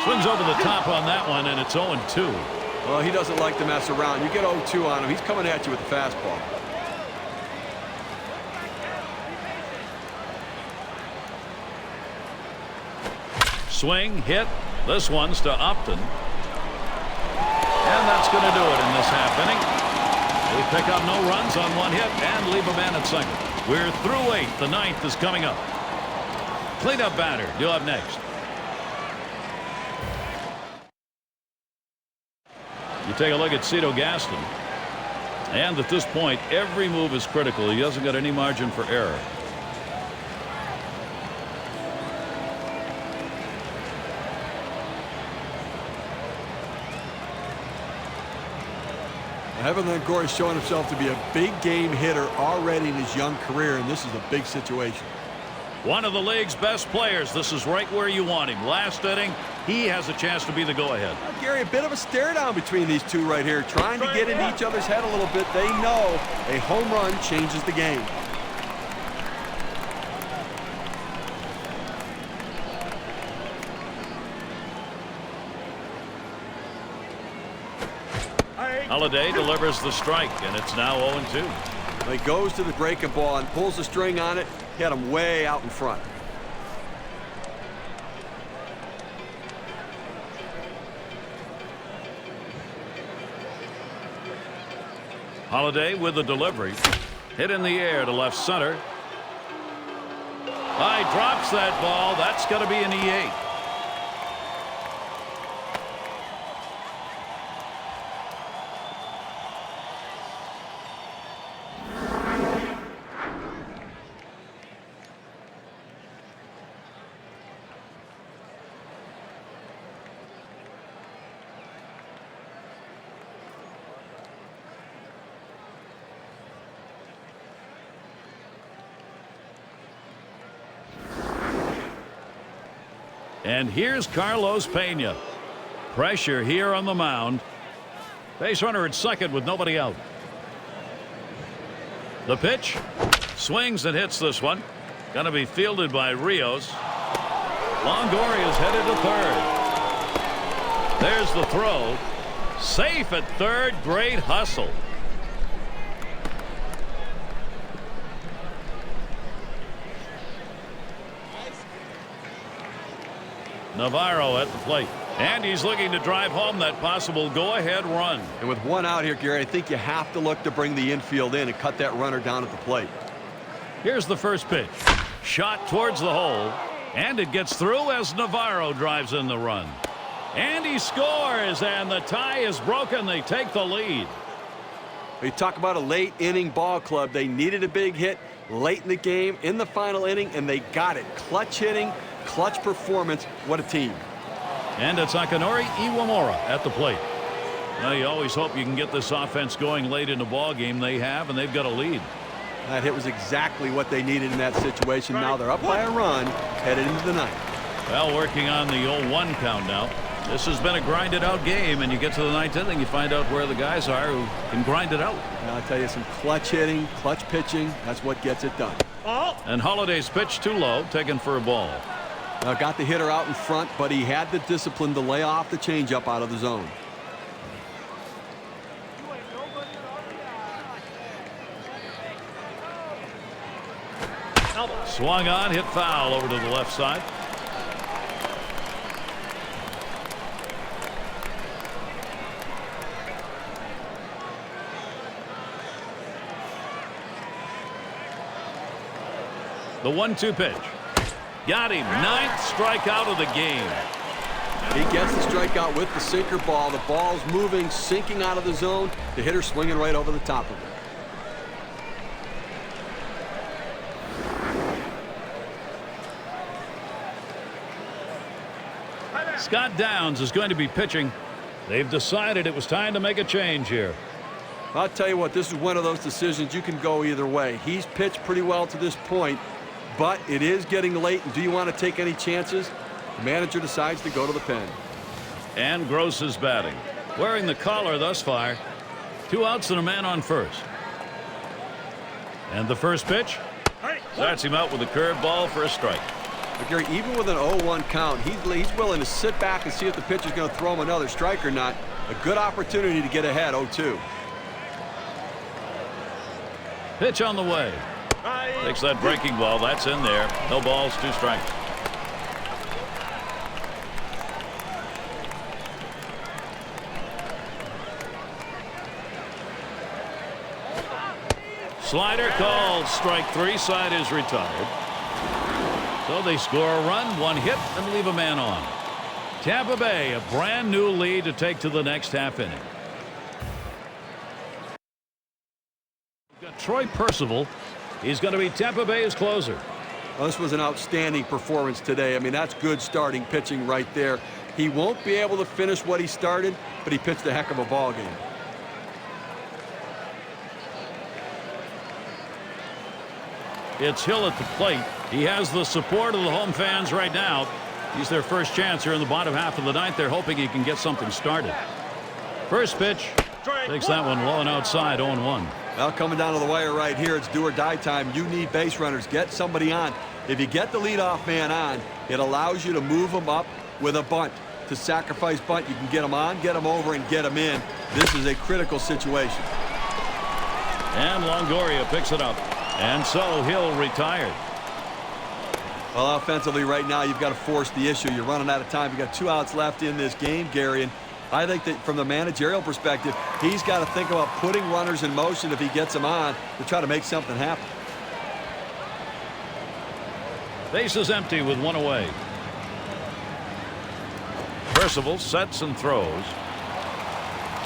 Swings over the top on that one, and it's 0-2. Well, he doesn't like to mess around. You get 0-2 on him, he's coming at you with the fastball. Swing, hit. This one's to Upton. And that's going to do it in this half inning. We pick up no runs on 1 hit and leave a man at second. We're through 8. The 9th is coming up. Cleanup batter due up next. You take a look at Cito Gaston. And at this point, every move is critical. He hasn't got any margin for error. Evan Longoria is showing himself to be a big game hitter already in his young career, and this is a big situation. One of the league's best players. This is right where you want him. Last inning, he has a chance to be the go-ahead. Well, Gary, a bit of a stare down between these two right here, trying to get into each other's head a little bit. They know a home run changes the game. Holliday delivers the strike, and it's now 0-2. He goes to the breaking ball and pulls the string on it. Hit him way out in front. Holliday with the delivery. Hit in the air to left center. High drops that ball. That's going to be an E8. And here's Carlos Pena. Pressure here on the mound. Base runner at second with nobody out. The pitch. Swings and hits this one. Going to be fielded by Rios. Longoria is headed to third. There's the throw. Safe at third. Great hustle. Navarro at the plate, and he's looking to drive home that possible go-ahead run. And with one out here, Gary, I think you have to look to bring the infield in and cut that runner down at the plate. Here's the first pitch. Shot towards the hole, and it gets through as Navarro drives in the run. And he scores, and the tie is broken. They take the lead. You talk about a late inning ball club. They needed a big hit late in the game, in the final inning, and they got it. Clutch hitting, clutch performance. What a team. And it's Akinori Iwamura at the plate. Now you always hope you can get this offense going late in the ball game. They have, and they've got a lead. That hit was exactly what they needed in that situation. Now they're up by a run, headed into the ninth. Well, working on the 0-1 count now. This has been a grinded out game, and you get to the ninth inning, you find out where the guys are who can grind it out. Now, I'll tell you, some clutch hitting, clutch pitching, that's what gets it done. And Holliday's pitch too low, taken for a ball. Now, got the hitter out in front, but he had the discipline to lay off the changeup out of the zone. Swung on, hit foul over to the left side. The 1-2 pitch. Got him. Ninth strikeout of the game. He gets the strikeout with the sinker ball. The ball's moving, sinking out of the zone. The hitter swinging right over the top of it. Scott Downs is going to be pitching. They've decided it was time to make a change here. I'll tell you what, this is one of those decisions you can go either way. He's pitched pretty well to this point, but it is getting late. And do you want to take any chances? The manager decides to go to the pen. And Gross is batting. Wearing the collar thus far. 2 outs and a man on first. And the first pitch starts him out with a curveball for a strike. But Gary, even with an 0-1 count, he's willing to sit back and see if the pitcher's going to throw him another strike or not. A good opportunity to get ahead, 0-2. Pitch on the way. Takes that breaking ball. That's in there. No balls, 2 strikes. Slider called. Strike 3. Side is retired. So they score a run, 1 hit, and leave a man on. Tampa Bay, a brand new lead to take to the next half inning. We've got Troy Percival. He's going to be Tampa Bay's closer. Well, this was an outstanding performance today. I mean, that's good starting pitching right there. He won't be able to finish what he started, but he pitched a heck of a ball game. It's Hill at the plate. He has the support of the home fans right now. He's their first chance here in the bottom half of the ninth. They're hoping he can get something started. First pitch. Takes that one low and outside, 0-1. Well, coming down to the wire right here, it's do or die time. You need base runners. Get somebody on. If you get the leadoff man on, it allows you to move him up with a bunt. To sacrifice bunt, you can get him on, get him over, and get him in. This is a critical situation. And Longoria picks it up. And so Hill retired. Well, offensively right now, you've got to force the issue. You're running out of time. You've got 2 outs left in this game, Gary. And I think that from the managerial perspective, he's got to think about putting runners in motion if he gets them on to try to make something happen. Base is empty with 1 away. Percival sets and throws.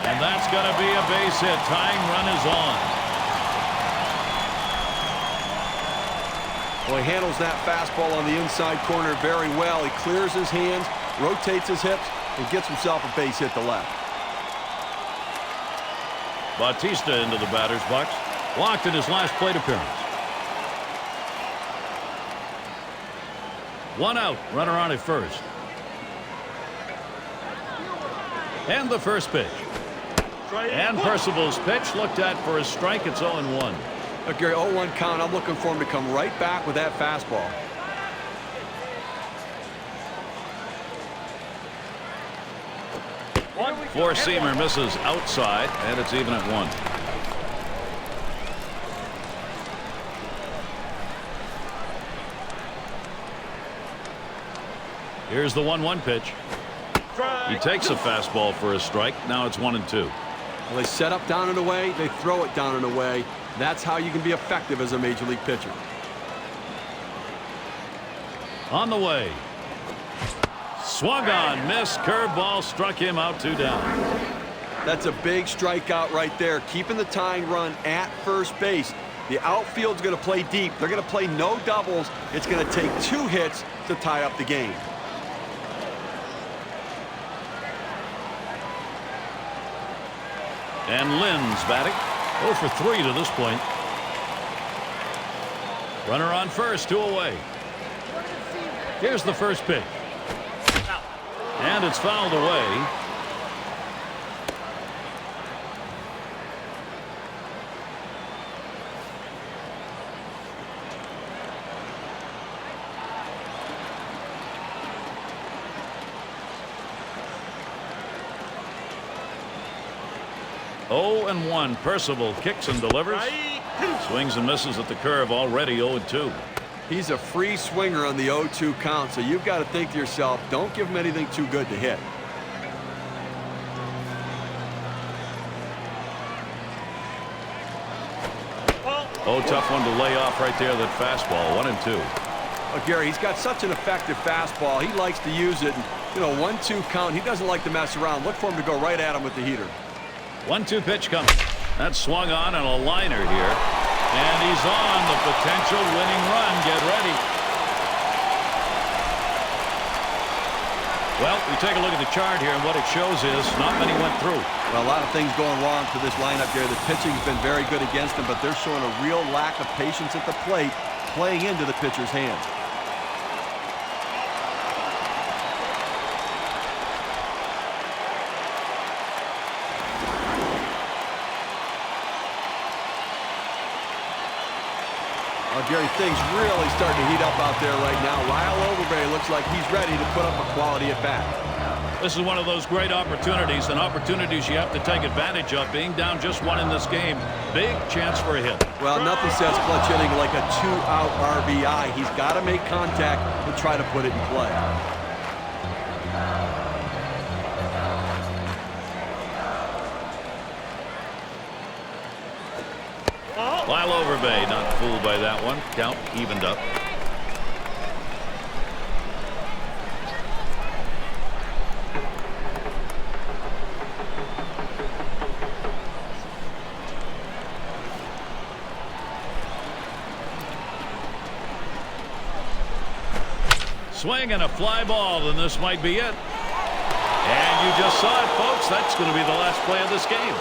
And that's going to be a base hit. Tying run is on. Well, he handles that fastball on the inside corner very well. He clears his hands, rotates his hips, and gets himself a base hit to left. Bautista into the batter's box. Walked in his last plate appearance. 1 out. Runner on at first. And the first pitch. And Percival's pitch looked at for a strike. It's 0-1. Look, Gary, 0-1 count. I'm looking for him to come right back with that fastball. Four-seamer misses outside, and it's even at 1. Here's the 1-1 pitch. He takes a fastball for a strike. Now it's 1-2. Well, they set up down and away. They throw it down and away. That's how you can be effective as a major league pitcher. On the way. Swung on, missed, curveball, struck him out, 2 down. That's a big strikeout right there, keeping the tying run at first base. The outfield's going to play deep. They're going to play no doubles. It's going to take 2 hits to tie up the game. And Lynn's batting. 0 for 3 to this point. Runner on first, 2 away. Here's the first pitch. And it's fouled away. Oh and 1. Percival kicks and delivers. Swings and misses at the curve, already 0-2. He's a free swinger on the 0-2 count, so you've got to think to yourself, don't give him anything too good to hit. Oh, tough one to lay off right there, that fastball. 1-2. Well, Gary, he's got such an effective fastball. He likes to use it. And, 1-2 count. He doesn't like to mess around. Look for him to go right at him with the heater. 1-2 pitch coming. That's swung on a liner here. And he's on the potential winning run. Get ready. Well, we take a look at the chart here, and what it shows is not many went through. Well, a lot of things going wrong for this lineup here. The pitching's been very good against them, but they're showing a real lack of patience at the plate, playing into the pitcher's hands. Gary, things really starting to heat up out there right now. Lyle Overberry looks like he's ready to put up a quality at bat. This is one of those great opportunities, and opportunities you have to take advantage of. Being down just 1 in this game, big chance for a hit. Well, nothing says clutch hitting like a 2-out RBI. He's got to make contact and try to put it in play. Lyle Overbay not fooled by that one. Count evened up. Swing and a fly ball, and this might be it. And you just saw it, folks. That's going to be the last play of this game.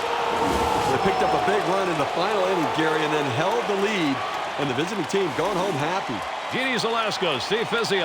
They picked up a big run in the final inning, Gary, and then held the lead and the visiting team going home happy. Jeannie Zalasko, Steve Fizio.